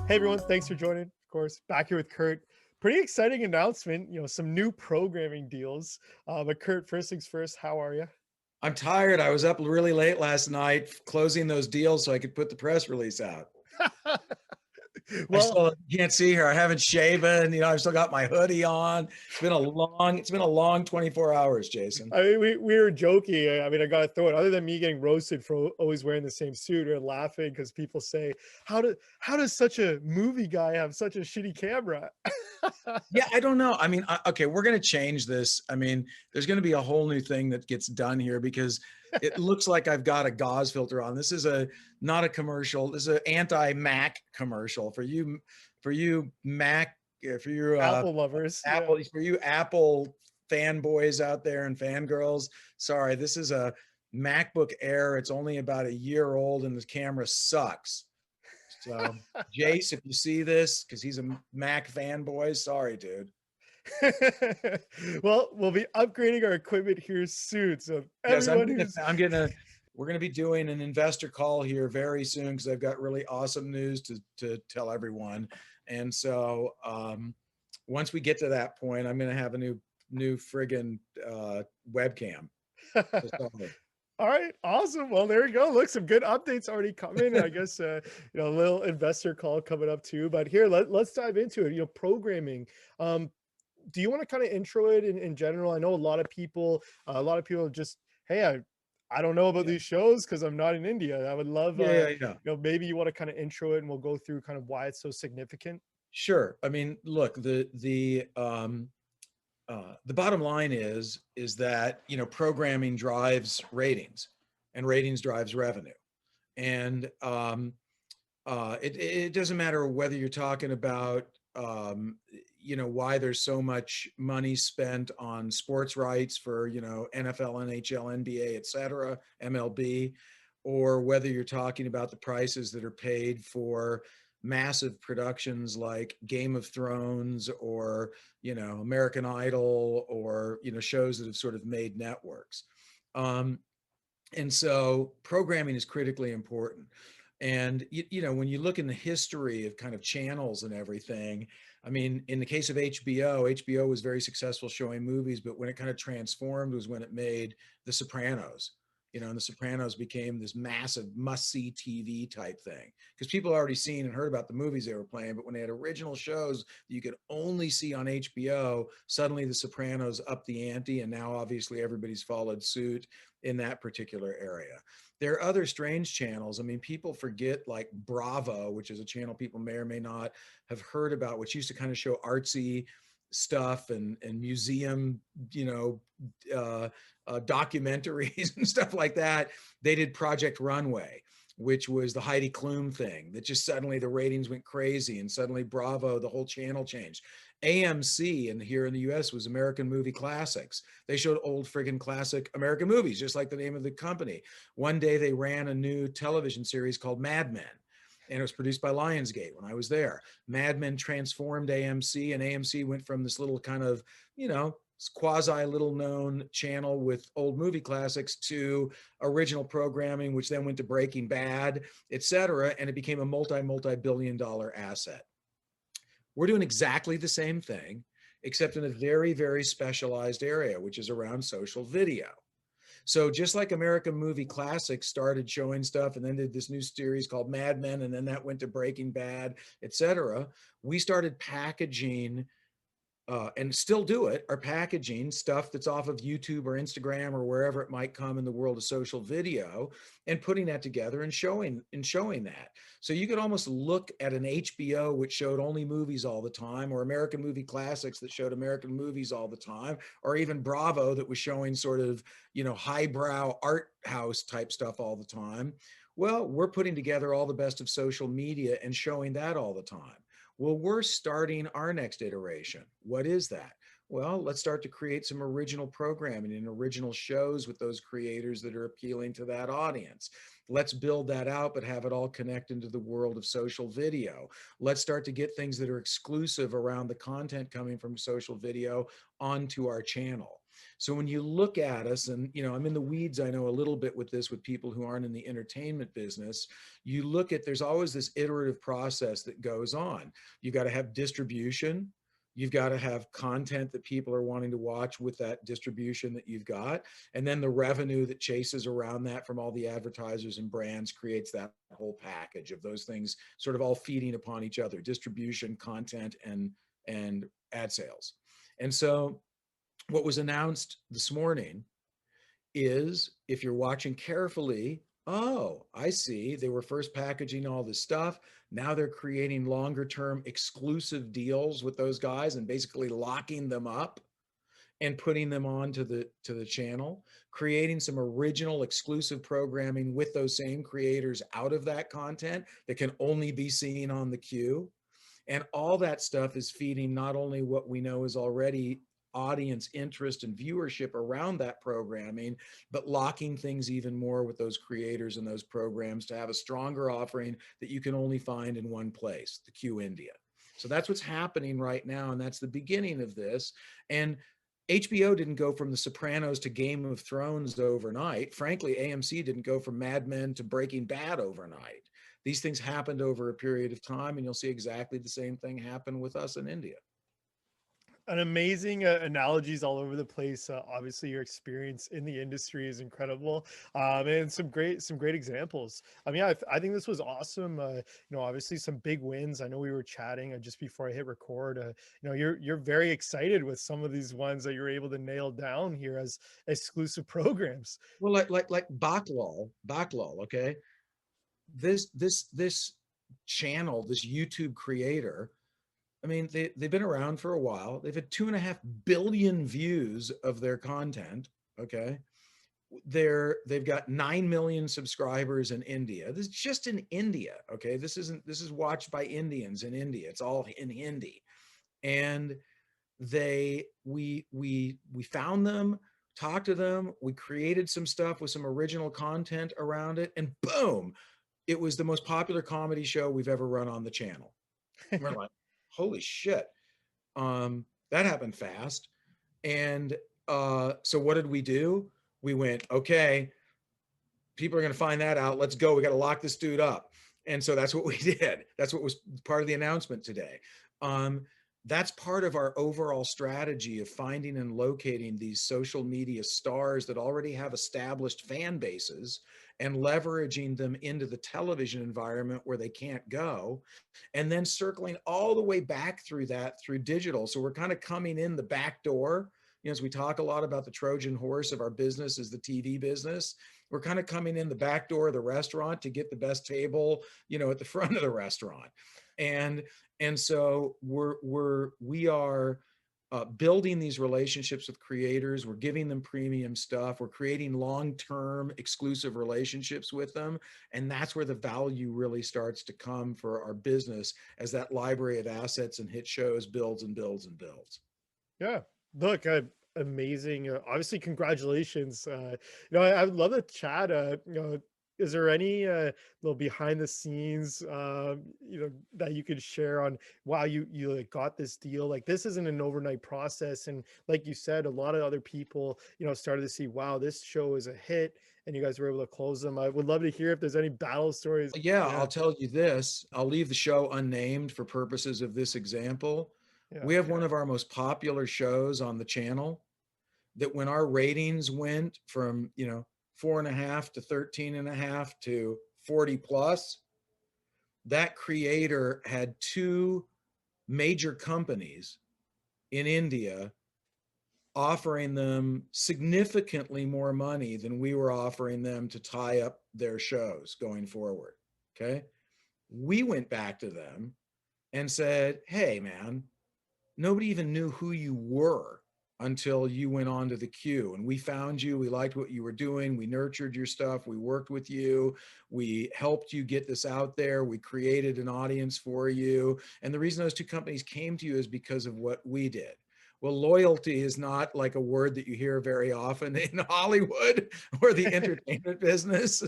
Hey everyone, thanks for joining. Of course, back here with Kurt. Pretty exciting announcement, some new programming deals. But Kurt, first things first, how are you? I'm tired. I was up really late last night closing those deals so I could put the press release out. I Well, still can't see here. I haven't shaven. I've still got my hoodie on. It's been a long 24 hours, Jason. I mean, we were joking. I mean, I gotta throw it. Other than me getting roasted for always wearing the same suit or laughing because people say, how does such a movie guy have such a shitty camera?" Yeah, I don't know. I mean, okay, we're going to change this. I mean, there's going to be a whole new thing that gets done here because it looks like I've got a gauze filter on. This is a not a commercial. This is an anti-Mac commercial for you Mac, for you Apple lovers, yeah. Apple fanboys out there and fangirls. Sorry, this is a MacBook Air. It's only about a year old and the camera sucks. So, Jace, if you see this, because he's a Mac fanboy, sorry, dude. Well, we'll be upgrading our equipment here soon. So Yes, everyone who's we're gonna be doing an investor call here very soon because I've got really awesome news to tell everyone. And so, once we get to that point, I'm gonna have a new friggin' webcam to start. All right, awesome. Well, there you go. Look, some good updates already coming. I guess a little investor call coming up too. But here, let's dive into it. Programming. Um, do you want to kind of intro it in general? I know a lot of people just, hey, I don't know about Yeah, these shows because I'm not in India. I would love yeah, yeah, yeah. maybe you want to kind of intro it and we'll go through kind of why it's so significant. Sure. I mean, look, the bottom line is that programming drives ratings, and ratings drives revenue, and it doesn't matter whether you're talking about why there's so much money spent on sports rights for NFL, NHL, NBA, etc., MLB, or whether you're talking about the prices that are paid for massive productions like Game of Thrones or American Idol or shows that have sort of made networks. Um, and so programming is critically important. And when you look in the history of kind of channels and everything, I mean, in the case of HBO was very successful showing movies, but when it kind of transformed was when it made The Sopranos. And The Sopranos became this massive must-see TV type thing because people had already seen and heard about the movies they were playing, but when they had original shows that you could only see on HBO, suddenly The Sopranos upped the ante, and now obviously everybody's followed suit in that particular area. There are other strange channels. I mean, people forget like Bravo, which is a channel people may or may not have heard about, which used to kind of show artsy stuff and museum, you know, documentaries and stuff like that. They did Project Runway, which was the Heidi Klum thing that just suddenly the ratings went crazy and suddenly Bravo, the whole channel changed. AMC and here in the US was American Movie Classics. They showed old friggin' classic American movies, just like the name of the company. One day they ran a new television series called Mad Men, and it was produced by Lionsgate when I was there. Mad Men transformed AMC, and AMC went from this little kind of, quasi little known channel with old movie classics to original programming, which then went to Breaking Bad, et cetera, and it became a multi-billion-dollar asset. We're doing exactly the same thing, except in a very, very specialized area, which is around social video. So just like American Movie Classics started showing stuff and then did this new series called Mad Men, and then that went to Breaking Bad, et cetera, we started packaging and still do it, are packaging stuff that's off of YouTube or Instagram or wherever it might come in the world of social video, and putting that together and showing that. So you could almost look at an HBO which showed only movies all the time, or American Movie Classics that showed American movies all the time, or even Bravo that was showing sort of highbrow art house type stuff all the time. Well, we're putting together all the best of social media and showing that all the time. Well, we're starting our next iteration. What is that? Well, let's start to create some original programming and original shows with those creators that are appealing to that audience. Let's build that out, but have it all connect into the world of social video. Let's start to get things that are exclusive around the content coming from social video onto our channel. So when you look at us, and I'm in the weeds, I know a little bit with this with people who aren't in the entertainment business. You look at, there's always this iterative process that goes on. You got to have distribution. You've got to have content that people are wanting to watch with that distribution that you've got. And then the revenue that chases around that from all the advertisers and brands creates that whole package of those things sort of all feeding upon each other: distribution, content, and ad sales. And so what was announced this morning is, if you're watching carefully, oh, I see. They were first packaging all this stuff. Now they're creating longer term exclusive deals with those guys and basically locking them up and putting them on to the channel, creating some original exclusive programming with those same creators out of that content that can only be seen on the queue. And all that stuff is feeding not only what we know is already audience interest and viewership around that programming, but locking things even more with those creators and those programs to have a stronger offering that you can only find in one place, the Q India. So that's what's happening right now, and that's the beginning of this. And HBO didn't go from The Sopranos to Game of Thrones overnight. Frankly, AMC didn't go from Mad Men to Breaking Bad overnight. These things happened over a period of time, and you'll see exactly the same thing happen with us in India. An amazing analogies all over the place. Obviously, your experience in the industry is incredible, and some great examples. Yeah, I think this was awesome. Obviously some big wins. I know we were chatting just before I hit record. You're very excited with some of these ones that you're able to nail down here as exclusive programs. Well, like Backlol, okay? This channel, this YouTube creator, I mean, they've been around for a while. They've had 2.5 billion views of their content. Okay. They've got 9 million subscribers in India. This is just in India. Okay. This is watched by Indians in India. It's all in Hindi. And we found them, talked to them, we created some stuff with some original content around it, and boom, it was the most popular comedy show we've ever run on the channel. We're like, holy shit. That happened fast. And so what did we do? We went, okay, people are going to find that out. Let's go. We got to lock this dude up. And so that's what we did. That's what was part of the announcement today. That's part of our overall strategy of finding and locating these social media stars that already have established fan bases and leveraging them into the television environment where they can't go, and then circling all the way back through that through digital. So we're kind of coming in the back door. As we talk a lot about, the Trojan horse of our business is the TV business. We're kind of coming in the back door of the restaurant to get the best table, at the front of the restaurant. And so we are building these relationships with creators. We're giving them premium stuff. We're creating long-term exclusive relationships with them. And that's where the value really starts to come for our business, as that library of assets and hit shows builds and builds and builds. Yeah. Look, amazing. Obviously, congratulations. I would love to chat. Is there any little behind the scenes, that you could share on, wow, you like got this deal? Like, this isn't an overnight process, and like you said, a lot of other people, started to see, wow, this show is a hit, and you guys were able to close them. I would love to hear if there's any battle stories. Yeah, Yeah, I'll tell you this. I'll leave the show unnamed for purposes of this example. yeah, We have one of our most popular shows on the channel that, when our ratings went from 4.5 to 13.5 to 40 plus, that creator had two major companies in India offering them significantly more money than we were offering them to tie up their shows going forward. Okay. We went back to them and said, hey, man, nobody even knew who you were until you went on to the queue, and we found you. We liked what you were doing. We nurtured your stuff. We worked with you. We helped you get this out there. We created an audience for you. And the reason those two companies came to you is because of what we did. Well, loyalty is not like a word that you hear very often in Hollywood or the entertainment business.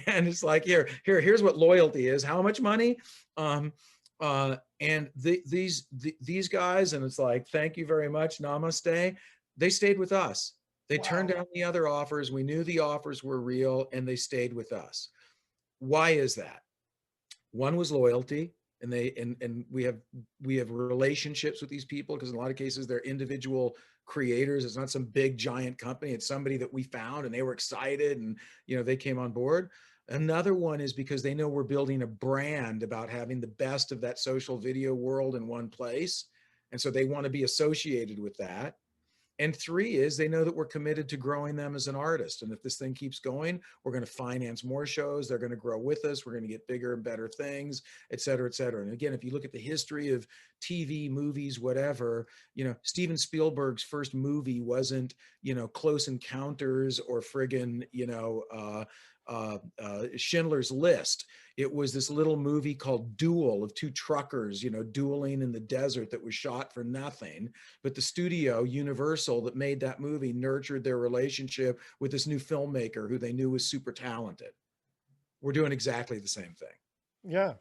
And it's like, here's what loyalty is. How much money? And these guys, and it's like, thank you very much, namaste. They stayed with us. They turned Wow. down the other offers. We knew the offers were real, and they stayed with us. Why is that? One was loyalty, and we have relationships with these people because in a lot of cases they're individual creators. It's not some big giant company. It's somebody that we found and they were excited, and they came on board. Another one is because they know we're building a brand about having the best of that social video world in one place, and so they want to be associated with that. And three is they know that we're committed to growing them as an artist. And if this thing keeps going, we're going to finance more shows. They're going to grow with us. We're going to get bigger and better things, et cetera, et cetera. And again, if you look at the history of TV, movies, whatever, Steven Spielberg's first movie wasn't, Close Encounters or friggin', Schindler's List. It was this little movie called Duel of two truckers, dueling in the desert that was shot for nothing. But the studio, Universal, that made that movie nurtured their relationship with this new filmmaker who they knew was super talented. We're doing exactly the same thing. Yeah.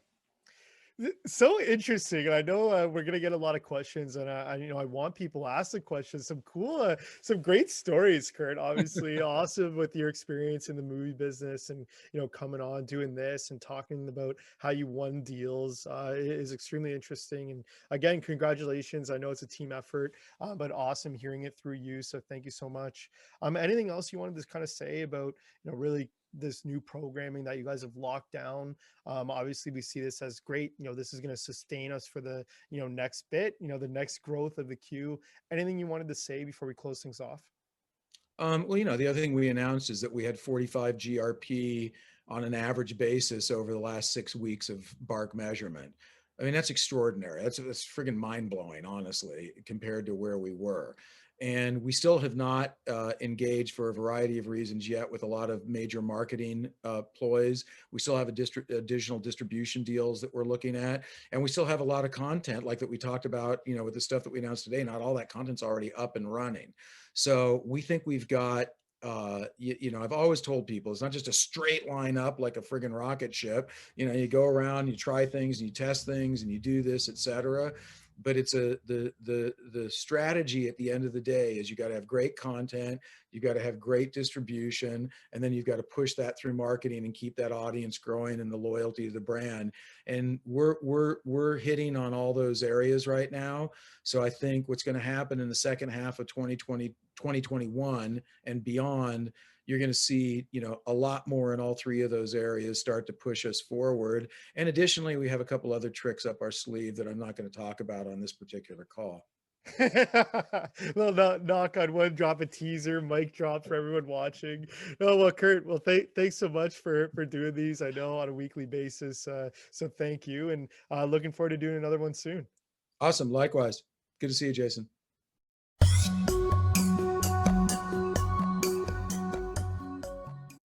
So interesting, and I know we're gonna get a lot of questions, and I want people to ask the questions. Some cool, some great stories, Kurt. Obviously, awesome with your experience in the movie business, and coming on doing this and talking about how you won deals is extremely interesting. And again, congratulations. I know it's a team effort, but awesome hearing it through you. So thank you so much. Anything else you wanted to kind of say about really this new programming that you guys have locked down? Obviously, we see this as great. This is going to sustain us for the next bit. The next growth of the queue. Anything you wanted to say before we close things off? Well, the other thing we announced is that we had 45 GRP on an average basis over the last 6 weeks of bark measurement. I mean, that's extraordinary. That's friggin' mind blowing, honestly, compared to where we were. And we still have not engaged for a variety of reasons yet with a lot of major marketing ploys. We still have additional distribution deals that we're looking at, and we still have a lot of content like that we talked about. With the stuff that we announced today, not all that content's already up and running. So we think we've got, I've always told people it's not just a straight line up like a friggin' rocket ship. You go around, you try things, and you test things, and you do this, etc. But it's the strategy at the end of the day is you got to have great content, you got to have great distribution, and then you've got to push that through marketing and keep that audience growing and the loyalty to the brand. And we're hitting on all those areas right now. So I think what's going to happen in the second half of 2021 and beyond, you're going to see, a lot more in all three of those areas start to push us forward. And additionally, we have a couple other tricks up our sleeve that I'm not going to talk about on this particular call. Well, knock on wood, drop a teaser, mic drop for everyone watching. No, well, Kurt, well, thanks so much for doing these. I know on a weekly basis. So thank you, and looking forward to doing another one soon. Awesome. Likewise. Good to see you, Jason.